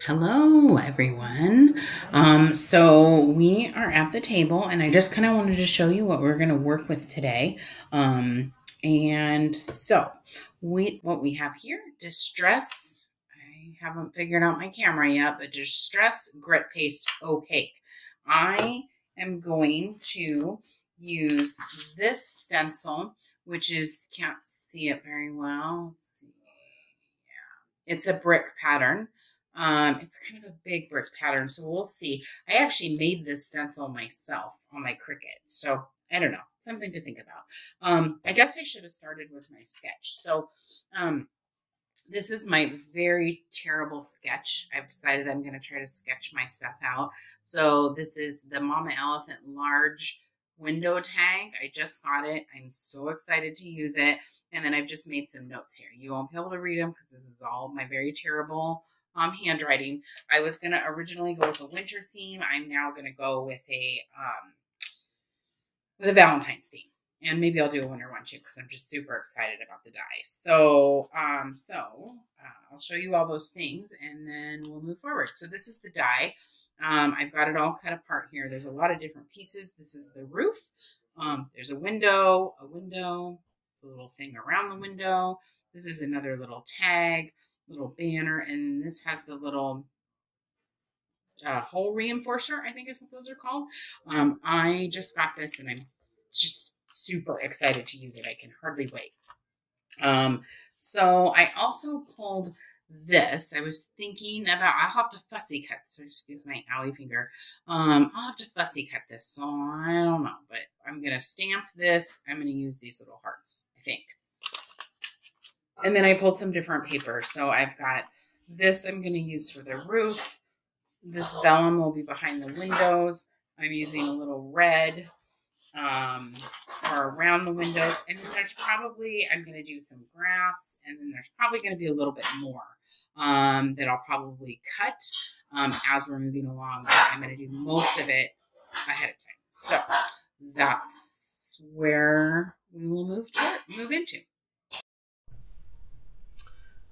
Hello, everyone. So we are at the table, and I just kind of wanted to show you what we're going to work with today. And so what we have here, Distress. I haven't figured out my camera yet, but Distress Grit Paste Opaque. I am going to use this stencil, which is, can't see it very well. Let's see. Yeah, it's a brick pattern. It's kind of a big brick pattern, so we'll see. I actually made this stencil myself on my Cricut, so I don't know, something to think about. I guess I should have started with my sketch. So this is my very terrible sketch. I've decided I'm going to try to sketch my stuff out. So this is the Mama Elephant Large window tag. I just got it. I'm so excited to use it. And then I've just made some notes here. You won't be able to read them because this is all my very terrible handwriting. I was going to originally go with a winter theme. I'm now going to go with a Valentine's theme. And maybe I'll do a winter one too, because I'm just super excited about the die. So, I'll show you all those things and then we'll move forward. So this is the die. I've got it all cut apart here. There's a lot of different pieces. This is the roof. There's a window, it's a little thing around the window. This is another little tag, little banner, and this has the little hole reinforcer, I think is what those are called. I just got this and I'm just super excited to use it. I can hardly wait. So I also pulled this. I was thinking about, I'll have to fussy cut, so excuse my owie finger. I'll have to fussy cut this, so I don't know, but I'm going to stamp this. I'm going to use these little hearts, I think. And then I pulled some different paper. So I've got this I'm going to use for the roof. This vellum will be behind the windows. I'm using a little red for around the windows. And then there's probably, I'm going to do some grass. And then there's probably going to be a little bit more that I'll probably cut as we're moving along. But I'm going to do most of it ahead of time. So that's where we will move into.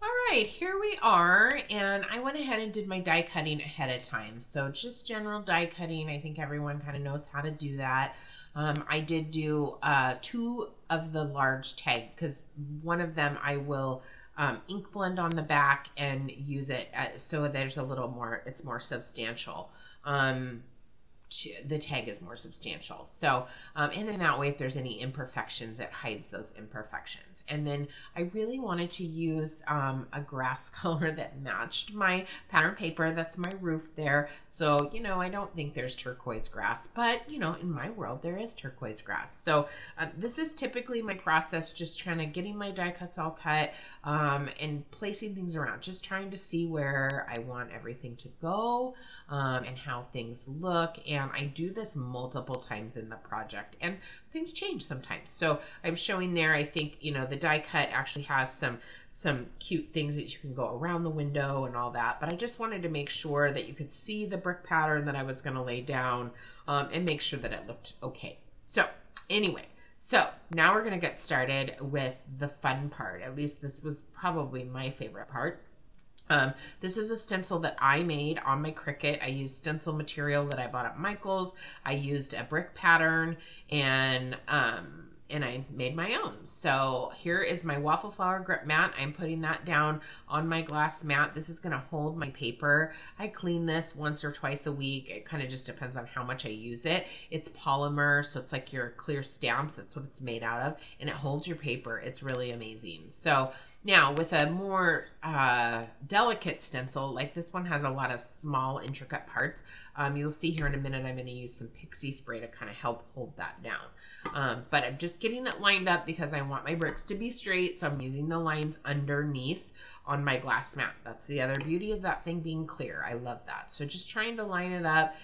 All right, here we are, and I went ahead and did my die cutting ahead of time. So just general die cutting. I think everyone kind of knows how to do that. I did do 2 of the large tag because one of them I will ink blend on the back and use it so there's a little more, it's more substantial. The tag is more substantial. So, and then that way, if there's any imperfections, it hides those imperfections. And then I really wanted to use a grass color that matched my pattern paper. That's my roof there. So, you know, I don't think there's turquoise grass, but you know, in my world, there is turquoise grass. So this is typically my process, just trying to getting my die cuts all cut and placing things around, just trying to see where I want everything to go and how things look. And I do this multiple times in the project and things change sometimes. So I'm showing there, I think, you know, the die cut actually has some cute things that you can go around the window and all that. But I just wanted to make sure that you could see the brick pattern that I was going to lay down and make sure that it looked okay. So anyway, so now we're going to get started with the fun part. At least this was probably my favorite part. This is a stencil that I made on my Cricut. I used stencil material that I bought at Michael's. I used a brick pattern and I made my own. So here is my waffle flower grip mat. I'm putting that down on my glass mat. This is going to hold my paper. I clean this once or twice a week. It kind of just depends on how much I use it. It's polymer, so it's like your clear stamps. That's what it's made out of. And it holds your paper. It's really amazing. So now with a more delicate stencil, like this one has a lot of small intricate parts. You'll see here in a minute, I'm going to use some pixie spray to kind of help hold that down. But I'm just getting it lined up because I want my bricks to be straight. So I'm using the lines underneath on my glass mat. That's the other beauty of that thing being clear. I love that. So just trying to line it up.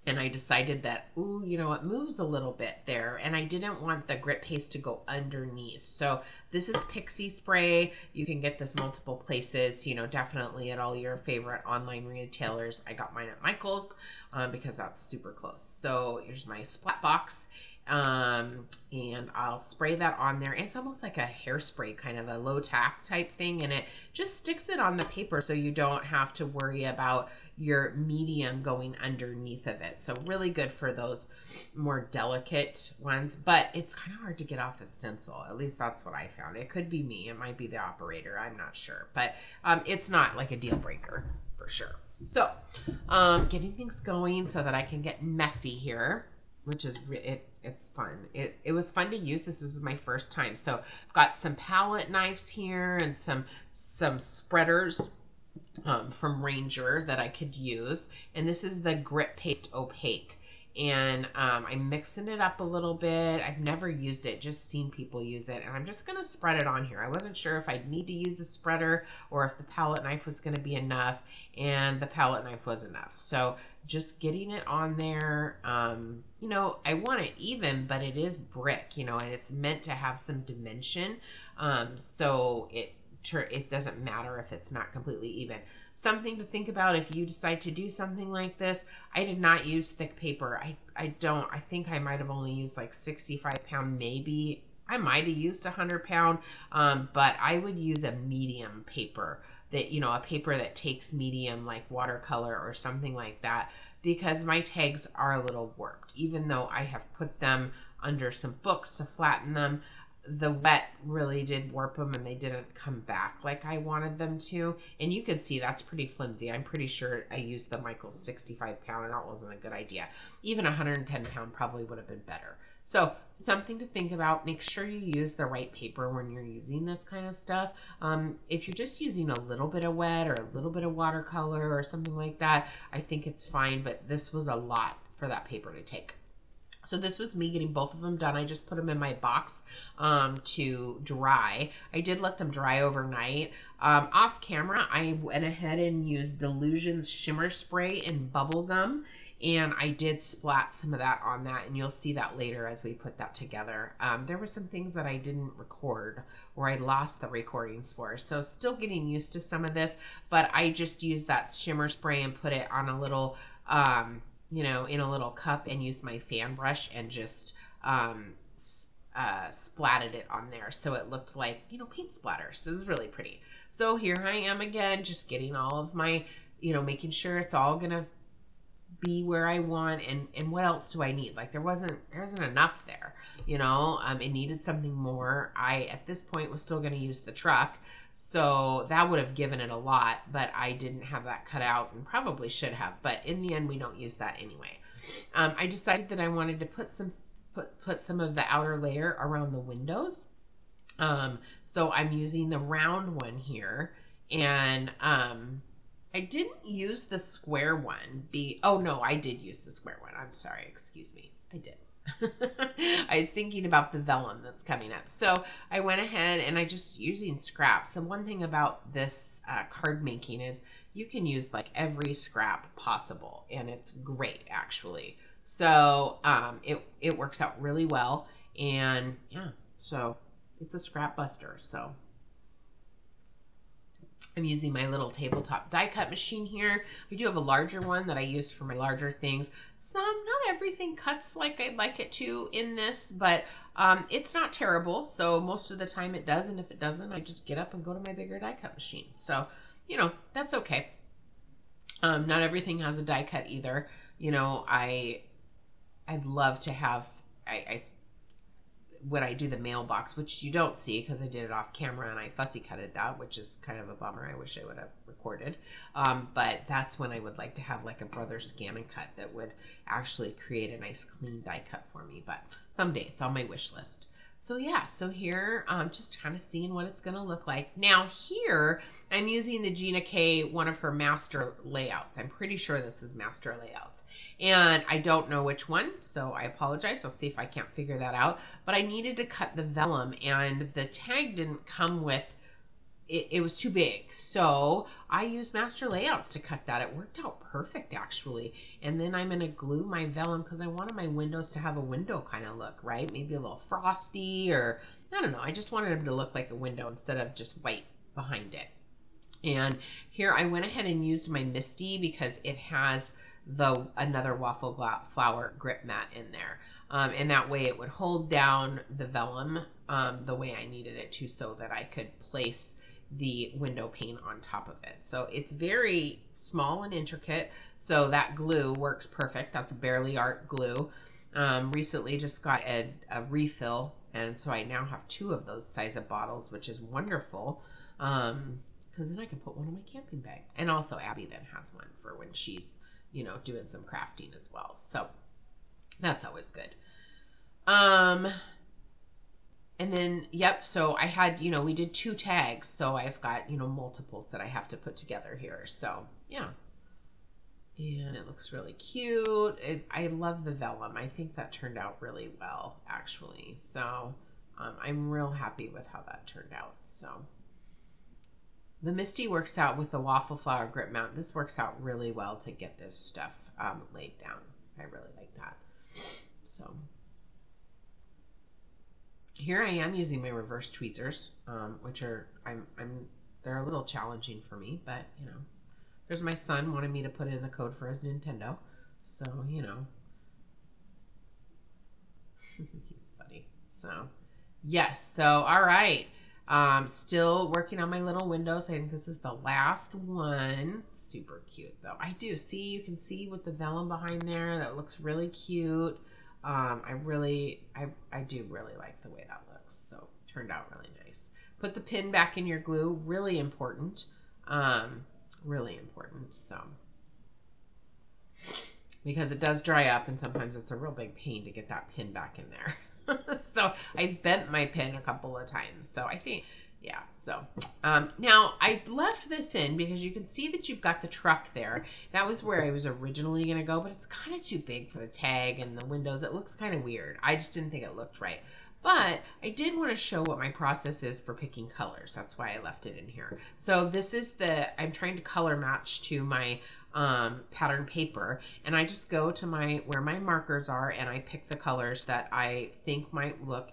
And I decided that, ooh, you know, it moves a little bit there. And I didn't want the grit paste to go underneath. So this is pixie spray. You can get this multiple places, you know, definitely at all your favorite online retailers. I got mine at Michael's because that's super close. So here's my splat box. And I'll spray that on there. It's almost like a hairspray, kind of a low tack type thing, and it just sticks it on the paper so you don't have to worry about your medium going underneath of it. So really good for those more delicate ones, but it's kind of hard to get off the stencil. At least that's what I found. It could be me. It might be the operator. I'm not sure, but it's not like a deal breaker for sure. So getting things going so that I can get messy here, which is it's fun. It was fun to use. This was my first time. So I've got some palette knives here and some spreaders from Ranger that I could use. And this is the Grit Paste Opaque. And I'm mixing it up a little bit. I've never used it, just seen people use it. And I'm just going to spread it on here. I wasn't sure if I'd need to use a spreader or if the palette knife was going to be enough. And the palette knife was enough. So just getting it on there. You know, I want it even, but it is brick, you know, and it's meant to have some dimension. So it doesn't matter if it's not completely even. Something to think about if you decide to do something like this. I did not use thick paper. I think I might have only used like 65 pound, maybe. I might have used 100 pound, but I would use a medium paper, that, you know, a paper that takes medium, like watercolor or something like that, because my tags are a little warped. Even though I have put them under some books to flatten them, the wet really did warp them and they didn't come back like I wanted them to. And you can see that's pretty flimsy. I'm pretty sure I used the Michaels 65 pound and that wasn't a good idea. Even 110 pound probably would have been better. So something to think about. Make sure you use the right paper when you're using this kind of stuff. If you're just using a little bit of wet or a little bit of watercolor or something like that, I think it's fine, but this was a lot for that paper to take. So this was me getting both of them done. I just put them in my box to dry. I did let them dry overnight. Off camera, I went ahead and used dYlusions Shimmer Spray in Bubblegum. And I did splat some of that on that. And you'll see that later as we put that together. There were some things that I didn't record or I lost the recordings for. So still getting used to some of this. But I just used that shimmer spray and put it on a little... you know, in a little cup and used my fan brush and just splatted it on there. So it looked like, you know, paint splatters. So it was really pretty. So here I am again, just getting all of my, you know, making sure it's all going to be where I want. And what else do I need? Like there wasn't enough there, you know, it needed something more. I, at this point, was still going to use the truck. So that would have given it a lot, but I didn't have that cut out and probably should have. But in the end, we don't use that anyway. I decided that I wanted to put some of the outer layer around the windows. So I'm using the round one here, and I didn't use the square one. Oh no, I did use the square one. I'm sorry, excuse me. I did. I was thinking about the vellum that's coming up. So I went ahead and I just using scraps. And one thing about this card making is you can use like every scrap possible, and it's great actually. So it works out really well, and yeah, so it's a scrap buster. So I'm using my little tabletop die cut machine here. I do have a larger one that I use for my larger things. Not everything cuts like I'd like it to in this, but it's not terrible. So most of the time it does. And if it doesn't, I just get up and go to my bigger die cut machine. So, you know, that's okay. Not everything has a die cut either. You know, I'd love to have, when I do the mailbox, which you don't see because I did it off camera and I fussy cutted that, which is kind of a bummer. I wish I would have recorded. But that's when I would like to have like a brother scan and cut that would actually create a nice clean die cut for me. But someday, it's on my wish list. So yeah, so here, just kind of seeing what it's going to look like. Now here, I'm using the Gina K, one of her master layouts. I'm pretty sure this is master layouts. And I don't know which one, so I apologize. I'll see if I can't figure that out. But I needed to cut the vellum, and the tag didn't come with, it was too big. So I used master layouts to cut that. It worked out perfect, actually. And then I'm going to glue my vellum because I wanted my windows to have a window kind of look, right? Maybe a little frosty, or I don't know. I just wanted them to look like a window instead of just white behind it. And here I went ahead and used my Misty because it has another waffle flower grip mat in there. And that way it would hold down the vellum the way I needed it to, so that I could place the window pane on top of it. So it's very small and intricate. So that glue works perfect. That's Barely Art glue. Recently just got a refill, and so I now have 2 of those size of bottles, which is wonderful. Because then I can put one in my camping bag. And also Abby then has one for when she's, doing some crafting as well. So that's always good. And then, yep, so I had, we did 2 tags. So I've got, multiples that I have to put together here. So, yeah. And it looks really cute. I love the vellum. I think that turned out really well, actually. So I'm real happy with how that turned out. So the Misty works out with the waffle flower grip mount. This works out really well to get this stuff laid down. I really like that. So here I am using my reverse tweezers, which are they're a little challenging for me, but there's my son wanted me to put in the code for his Nintendo, so he's funny. So yes, so all right. Still working on my little windows. I think this is the last one. Super cute though. I do see, you can see with the vellum behind there, that looks really cute. I do really like the way that looks. So turned out really nice. Put the pin back in your glue, really important. Really important. So because it does dry up, and sometimes it's a real big pain to get that pin back in there. So I've bent my pin a couple of times. So I think, yeah. So now I left this in because you can see that you've got the truck there. That was where I was originally going to go, but it's kind of too big for the tag and the windows. It looks kind of weird. I just didn't think it looked right. But I did want to show what my process is for picking colors. That's why I left it in here. So this is I'm trying to color match to my pattern paper, and I just go to where my markers are, and I pick the colors that I think might look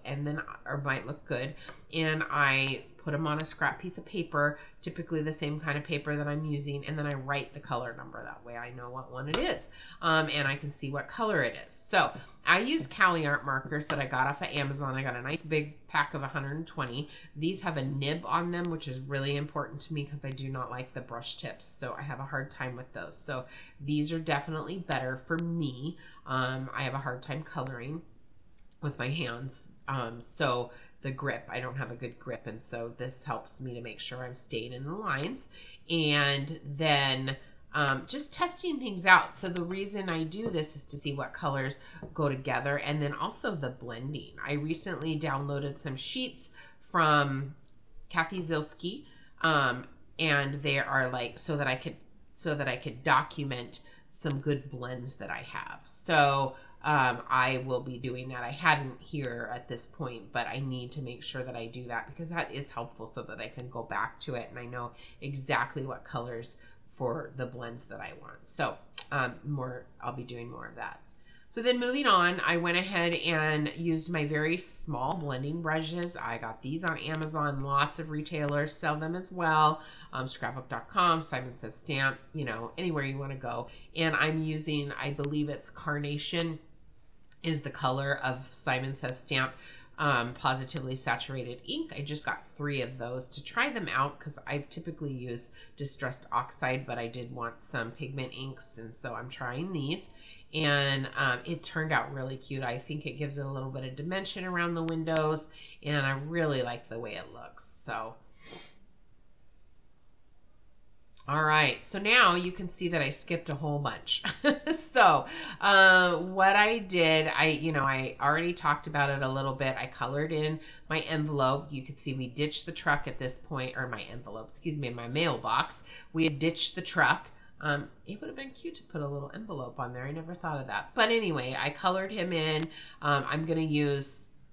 good, and I put them on a scrap piece of paper, typically the same kind of paper that I'm using, and then I write the color number. That way I know what one it is, and I can see what color it is. So I use Cali Art markers that I got off of Amazon. I got a nice big pack of 120. These have a nib on them, which is really important to me because I do not like the brush tips, so I have a hard time with those. So these are definitely better for me. I have a hard time coloring with my hands. So the grip, I don't have a good grip, and so this helps me to make sure I'm staying in the lines. And then just testing things out. So the reason I do this is to see what colors go together, and then also the blending. I recently downloaded some sheets from Kathy Zilski, and they are like so that I could document some good blends that I have. So I will be doing that. I hadn't here at this point, but I need to make sure that I do that because that is helpful so that I can go back to it and I know exactly what colors for the blends that I want. So I'll be doing more of that. So then moving on, I went ahead and used my very small blending brushes. I got these on Amazon. Lots of retailers sell them as well. Scrapbook.com, Simon Says Stamp, anywhere you want to go. And I'm using, I believe it's Carnation is the color of Simon Says Stamp Positively Saturated ink. I just got 3 of those to try them out because I've typically used Distressed Oxide, but I did want some pigment inks, and so I'm trying these. And it turned out really cute. I think it gives it a little bit of dimension around the windows, and I really like the way it looks. So all right, so now you can see that I skipped a whole bunch. So what I did, I already talked about it a little bit. I colored in my envelope. You can see we ditched the truck at this point, or my envelope, excuse me, my mailbox. We had ditched the truck. It would have been cute to put a little envelope on there. I never thought of that. But anyway, I colored him in. I'm going to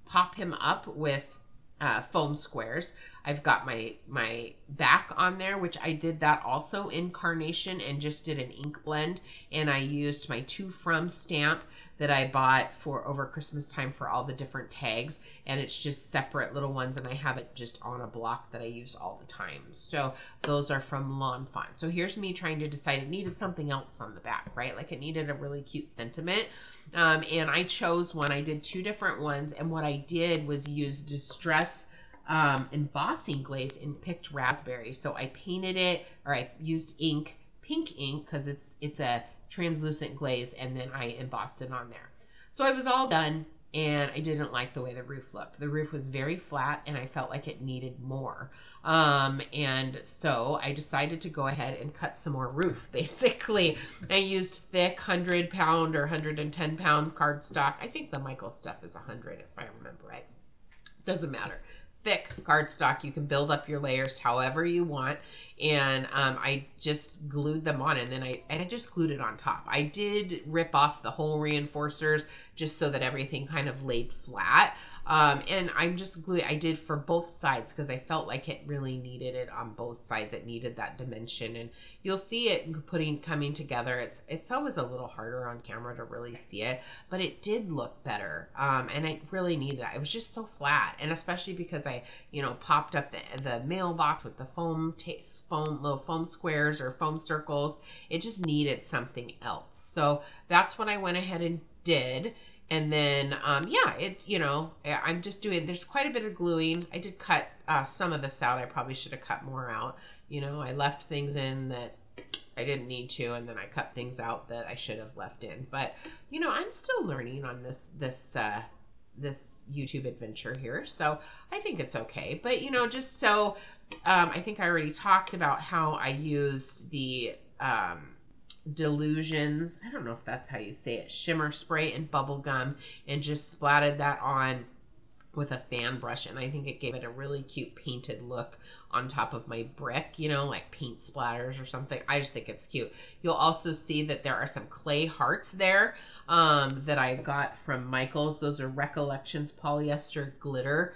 pop him up with foam squares. I've got my back on there, which I did that also in Carnation and just did an ink blend. And I used my To From stamp that I bought for over Christmas time for all the different tags. And it's just separate little ones, and I have it just on a block that I use all the time. So those are from Lawn Fawn. So here's me trying to decide. It needed something else on the back, right? Like it needed a really cute sentiment. And I chose one. I did 2 different ones, and what I did was use Distress embossing glaze in picked raspberry. So I painted it, or I used ink, pink ink, because it's a translucent glaze, and then I embossed it on there. So I was all done, and I didn't like the way the roof looked. The roof was very flat, and I felt like it needed more. And so I decided to go ahead and cut some more roof, basically. I used thick 100-pound or 110-pound cardstock. I think the Michael stuff is 100, if I remember right. Doesn't matter. Thick cardstock. You can build up your layers however you want. And I just glued them on, and then I just glued it on top. I did rip off the hole reinforcers just so that everything kind of laid flat. And I'm just gluing. I did for both sides because I felt like it really needed it on both sides. It needed that dimension, and you'll see it coming together. It's always a little harder on camera to really see it, but it did look better. And I really needed that. It was just so flat, and especially because I popped up the mailbox with the little foam squares or foam circles. It just needed something else. So that's what I went ahead and did. And then, I'm just doing, there's quite a bit of gluing. I did cut some of this out. I probably should have cut more out. I left things in that I didn't need to, and then I cut things out that I should have left in. But, I'm still learning on this YouTube adventure here. So I think it's okay. But, just so, I think I already talked about how I used the dYlusions, I don't know if that's how you say it, shimmer spray and Bubblegum, and just splatted that on with a fan brush, and I think it gave it a really cute painted look on top of my brick, like paint splatters or something. I just think it's cute. You'll also see that there are some clay hearts there that I got from Michael's. Those are Recollections polyester glitter.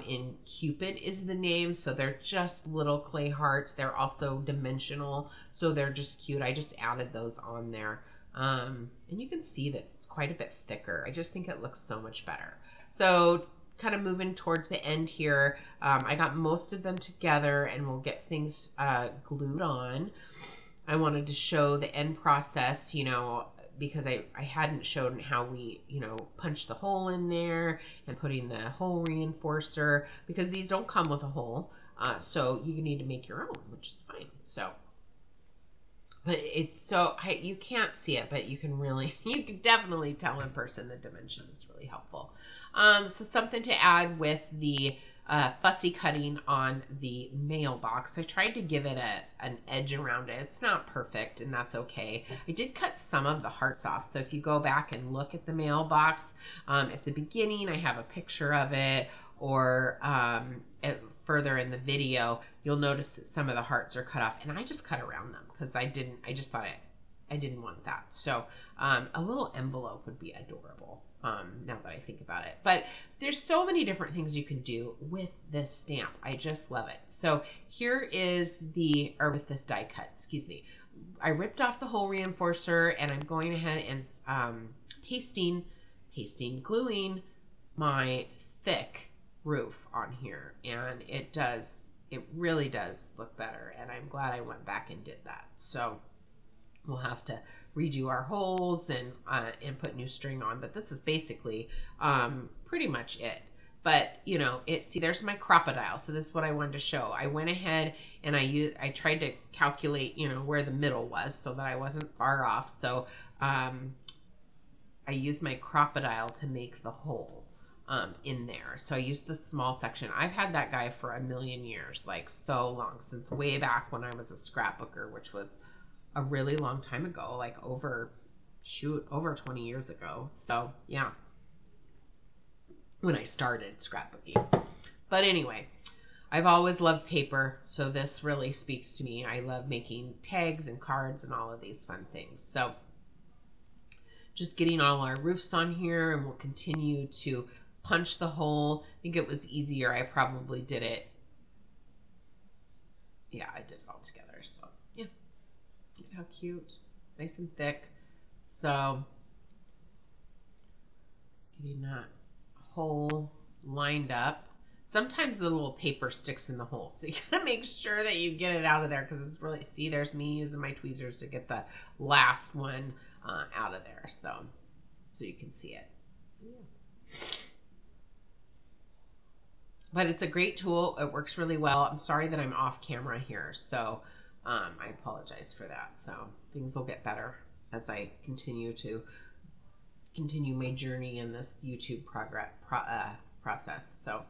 In Cupid is the name. So they're just little clay hearts. They're also dimensional, so they're just cute. I just added those on there. And you can see that it's quite a bit thicker. I just think it looks so much better. So kind of moving towards the end here, I got most of them together, and we'll get things glued on. I wanted to show the end process, because I hadn't shown how we, punch the hole in there and putting the hole reinforcer, because these don't come with a hole. So you need to make your own, which is fine. So, but it's so, you can't see it, but you can definitely tell in person. The dimension is really helpful. So something to add with the fussy cutting on the mailbox. I tried to give it an edge around it. It's not perfect, and that's okay. I did cut some of the hearts off. So if you go back and look at the mailbox, at the beginning, I have a picture of it, or further in the video, you'll notice that some of the hearts are cut off, and I just cut around them because I just thought I didn't want that. So a little envelope would be adorable. Now that I think about it. But there's so many different things you can do with this stamp. I just love it. So here is with this die cut, excuse me. I ripped off the hole reinforcer, and I'm going ahead and gluing my thick roof on here. And it really does look better. And I'm glad I went back and did that. So we'll have to redo our holes and put new string on, but this is basically pretty much it. But see, there's my crocodile. So this is what I wanted to show. I went ahead and I tried to calculate where the middle was so that I wasn't far off. So I used my crocodile to make the hole in there. So I used the small section. I've had that guy for a million years, like so long, since way back when I was a scrapbooker, which was a really long time ago, like over 20 years ago. So yeah, when I started scrapbooking. But anyway, I've always loved paper, so this really speaks to me. I love making tags and cards and all of these fun things. So just getting all our roofs on here, and we'll continue to punch the hole. I think it was easier. I probably did it. Yeah, I did it all together. So yeah, look how cute, nice and thick. So getting that hole lined up. Sometimes the little paper sticks in the hole, so you gotta make sure that you get it out of there because it's really, see, there's me using my tweezers to get the last one out of there, so you can see it. So, yeah. But it's a great tool. It works really well. I'm sorry that I'm off camera here, so I apologize for that. So things will get better as I continue my journey in this YouTube process. So,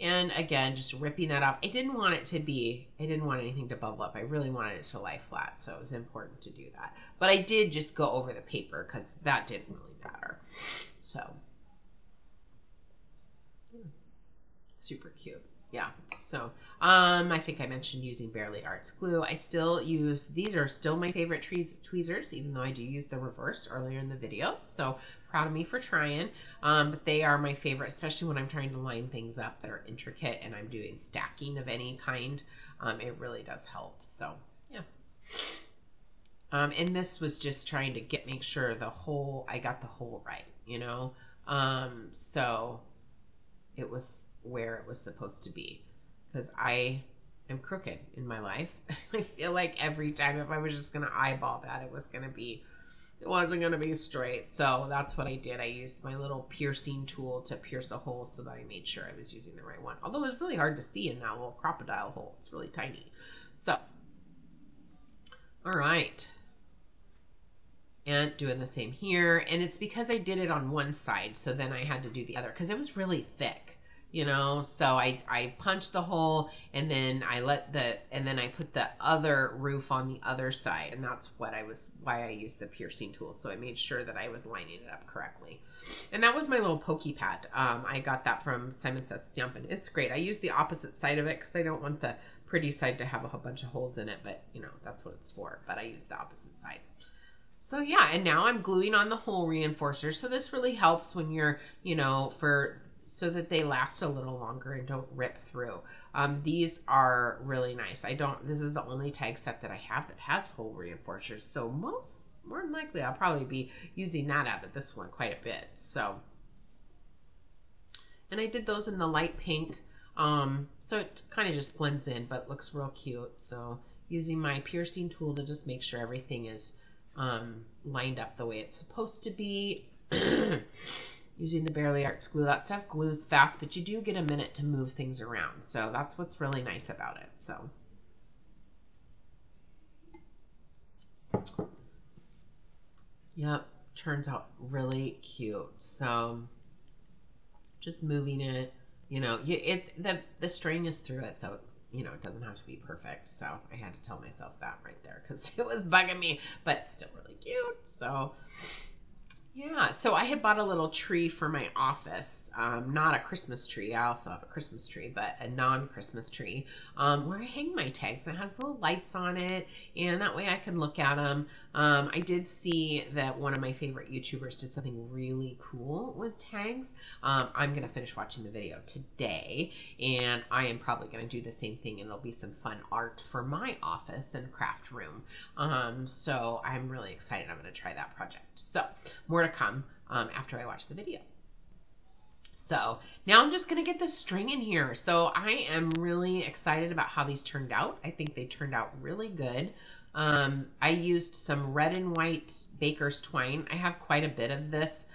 and again, just ripping that up. I didn't want anything to bubble up. I really wanted it to lie flat, so it was important to do that. But I did just go over the paper because that didn't really matter. So, super cute. Yeah. So, I think I mentioned using Barely Arts glue. I still use, these are still my favorite tweezers, even though I do use the reverse earlier in the video. So proud of me for trying. But they are my favorite, especially when I'm trying to line things up that are intricate and I'm doing stacking of any kind. It really does help. So, yeah. And this was just trying to make sure I got the hole right, you know? So it was where it was supposed to be, because I am crooked in my life. I feel like every time if I was just going to eyeball that, it wasn't going to be straight. So that's what I did. I used my little piercing tool to pierce a hole so that I made sure I was using the right one. Although it was really hard to see in that little crocodile hole. It's really tiny. So, all right. And doing the same here. And it's because I did it on one side, so then I had to do the other because it was really thick, you know. So I punched the hole and then I put the other roof on the other side, and that's why I used the piercing tool. So I made sure that I was lining it up correctly. And that was my little pokey pad. I got that from Simon Says Stamp, and it's great. I use the opposite side of it because I don't want the pretty side to have a whole bunch of holes in it, but you know, that's what it's for. But I use the opposite side. So yeah, and now I'm gluing on the hole reinforcers. So this really helps when you're, you know, so that they last a little longer and don't rip through. These are really nice. This is the only tag set that I have that has hole reinforcers. So more than likely, I'll probably be using that out of this one quite a bit. So, and I did those in the light pink. So it kind of just blends in, but looks real cute. So using my piercing tool to just make sure everything is lined up the way it's supposed to be. Using the Barely Arts glue. That stuff glues fast, but you do get a minute to move things around. So that's what's really nice about it. So, yep, turns out really cute. So just moving it, you know, the string is through it, so you know, it doesn't have to be perfect. So I had to tell myself that right there because it was bugging me, but still really cute. So yeah, so I had bought a little tree for my office, not a Christmas tree. I also have a Christmas tree, but a non-Christmas tree where I hang my tags. It has little lights on it, and that way I can look at them. I did see that one of my favorite YouTubers did something really cool with tags. I'm going to finish watching the video today, and I am probably going to do the same thing, and it'll be some fun art for my office and craft room. So I'm really excited. I'm going to try that project. So more to come after I watch the video. So now I'm just going to get the string in here. So I am really excited about how these turned out. I think they turned out really good. I used some red and white baker's twine. I have quite a bit of this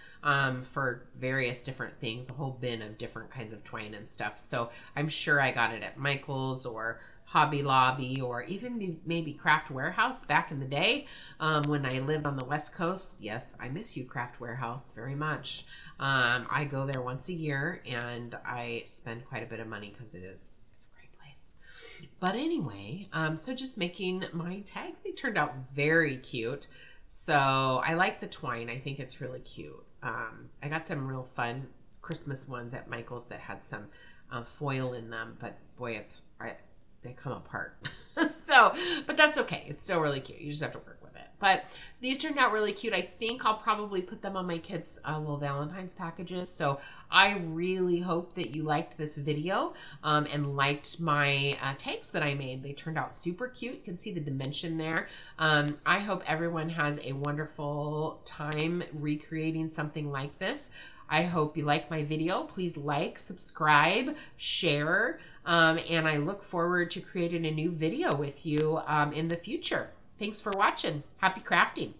for various different things, a whole bin of different kinds of twine and stuff. So I'm sure I got it at Michael's or Hobby Lobby or even maybe Craft Warehouse back in the day when I lived on the West Coast. Yes, I miss you, Craft Warehouse, very much. I go there once a year and I spend quite a bit of money because it's a great place. But anyway, so just making my tags. They turned out very cute. So I like the twine. I think it's really cute. I got some real fun Christmas ones at Michael's that had some foil in them, but boy, they come apart. So, but that's okay. It's still really cute. You just have to work with it. But these turned out really cute. I think I'll probably put them on my kids' little Valentine's packages. So I really hope that you liked this video and liked my tags that I made. They turned out super cute. You can see the dimension there. I hope everyone has a wonderful time recreating something like this. I hope you like my video. Please like, subscribe, share, and I look forward to creating a new video with you in the future. Thanks for watching. Happy crafting.